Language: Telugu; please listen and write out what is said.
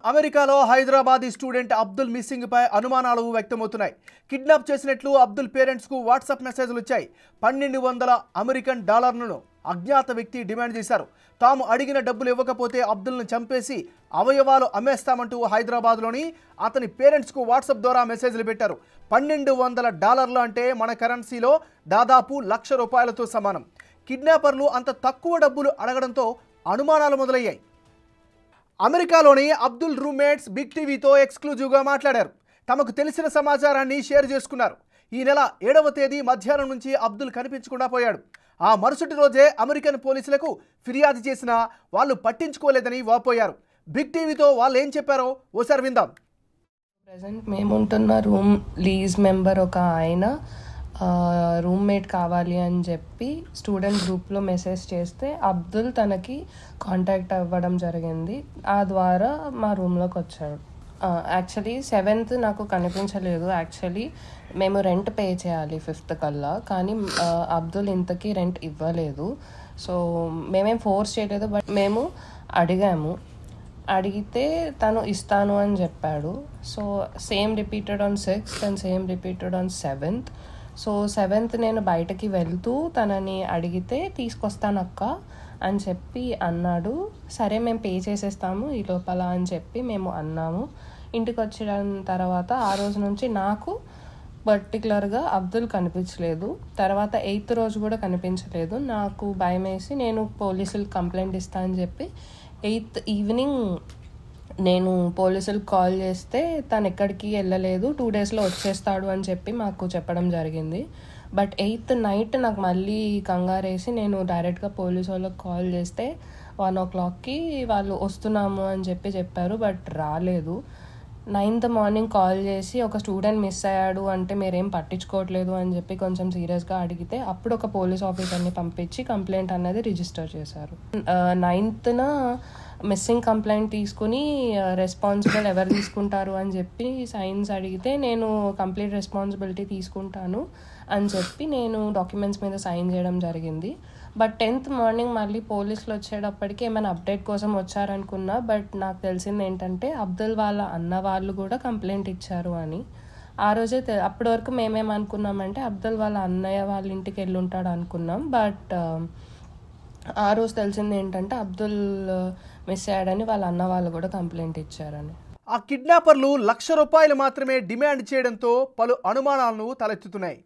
అమెరికాలో హైదరాబాదీ స్టూడెంట్ అబ్దుల్ మిస్సింగ్ పై అనుమానాలు వ్యక్తమవుతున్నాయి. కిడ్నాప్ చేసినట్లు అబ్దుల్ పేరెంట్స్ కు వాట్సాప్ మెసేజ్లు వచ్చాయి. 1200 అమెరికన్ డాలర్లను అజ్ఞాత వ్యక్తి డిమాండ్ చేశారు. తాము అడిగిన డబ్బులు ఇవ్వకపోతే అబ్దుల్ను చంపేసి అవయవాలు అమ్మేస్తామంటూ హైదరాబాద్లోని అతని పేరెంట్స్ కు వాట్సాప్ ద్వారా మెసేజ్లు పెట్టారు. $1200 అంటే మన కరెన్సీలో దాదాపు ₹1,00,000తో సమానం. కిడ్నాపర్లు అంత తక్కువ డబ్బులు అడగడంతో అనుమానాలు మొదలయ్యాయి. అమెరికాలోని అబ్దుల్ రూమ్మేట్స్ బిగ్ టీవీతో ఎక్స్క్లూజివ్గా మాట్లాడారు. తమకు తెలిసిన సమాచారాన్ని షేర్ చేసుకున్నారు. ఈ నెల 7వ తేదీ మధ్యాహ్నం నుంచి అబ్దుల్ కనిపించకుండా పోయాడు. ఆ మరుసటి రోజే అమెరికన్ పోలీసులకు ఫిర్యాదు చేసినా వాళ్ళు పట్టించుకోలేదని వాపోయారు. బిగ్ టీవీతో వాళ్ళు ఏం చెప్పారో ఓసారి విందాం. ప్రెజెంట్ మేముంటున్న రూమ్ లీజ్ మెంబర్ ఒక ఆయన రూమ్మేట్ కావాలి అని చెప్పి స్టూడెంట్ గ్రూప్లో మెసేజ్ చేస్తే అబ్దుల్ తనకి కాంటాక్ట్ అవ్వడం జరిగింది. ఆ ద్వారా మా రూమ్లోకి వచ్చాడు. యాక్చువల్లీ 7th నాకు కనిపించలేదు. యాక్చువల్లీ మేము రెంట్ పే చేయాలి 5th కల్లా, కానీ అబ్దుల్ ఇంతకీ రెంట్ ఇవ్వలేదు. సో మేమేం ఫోర్స్ చేయలేదు, బట్ మేము అడిగితే తను ఇస్తాను అని చెప్పాడు. So same repeated on 6th and same repeated on 7th. So 7th నేను బయటకి వెళ్తూ తనని అడిగితే తీసుకొస్తానక్క అని చెప్పి అన్నాడు. సరే మేము పే చేసేస్తాము ఈ లోపల అని చెప్పి మేము అన్నాము. ఇంటికి వచ్చిన తర్వాత ఆ రోజు నుంచి నాకు పర్టికులర్గా అబ్దుల్ కనిపించలేదు. తర్వాత 8th రోజు కూడా కనిపించలేదు. నాకు భయం వేసి నేను పోలీసులకు కంప్లైంట్ ఇస్తా అని చెప్పి 8th ఈవినింగ్ నేను పోలీసులకు కాల్ చేస్తే తను ఎక్కడికి వెళ్ళలేదు, 2 daysలో వచ్చేస్తాడు అని చెప్పి మాకు చెప్పడం జరిగింది. బట్ 8th నైట్ నాకు మళ్ళీ కంగారేసి నేను డైరెక్ట్గా పోలీసు వాళ్ళకి కాల్ చేస్తే 1 o'clockకి వాళ్ళు వస్తున్నాము అని చెప్పారు, బట్ రాలేదు. 9th మార్నింగ్ కాల్ చేసి ఒక స్టూడెంట్ మిస్ అయ్యాడు అంటే మీరేం పట్టించుకోవట్లేదు అని చెప్పి కొంచెం సీరియస్గా అడిగితే అప్పుడు ఒక పోలీస్ ఆఫీసర్ని పంపించి కంప్లైంట్ అనేది రిజిస్టర్ చేశారు. 9th మిస్సింగ్ కంప్లైంట్ తీసుకుని రెస్పాన్సిబుల్ ఎవరు తీసుకుంటారు అని చెప్పి సైన్స్ అడిగితే నేను కంప్లీట్ రెస్పాన్సిబిలిటీ తీసుకుంటాను అని చెప్పి నేను డాక్యుమెంట్స్ మీద సైన్ చేయడం జరిగింది. బట్ 10th మార్నింగ్ మళ్ళీ పోలీసులు వచ్చేటప్పటికి ఏమైనా అప్డేట్ కోసం వచ్చారనుకున్నా, బట్ నాకు తెలిసింది ఏంటంటే అబ్దుల్ వాళ్ళ అన్న వాళ్ళు కూడా కంప్లైంట్ ఇచ్చారు అని. ఆ రోజే అప్పటి వరకు మేమేమనుకున్నామంటే అబ్దుల్ వాళ్ళ అన్నయ్య వాళ్ళ ఇంటికి వెళ్ళి ఉంటాడు అనుకున్నాం. బట్ ఆ రోజు తెలిసింది ఏంటంటే అబ్దుల్ మిస్ అయ్యాడని వాళ్ళ అన్న వాళ్ళు కూడా కంప్లైంట్ ఇచ్చారని. ఆ కిడ్నాపర్లు ₹1,00,000 మాత్రమే డిమాండ్ చేయడంతో పలు అనుమానాలను తలెత్తుతున్నాయి.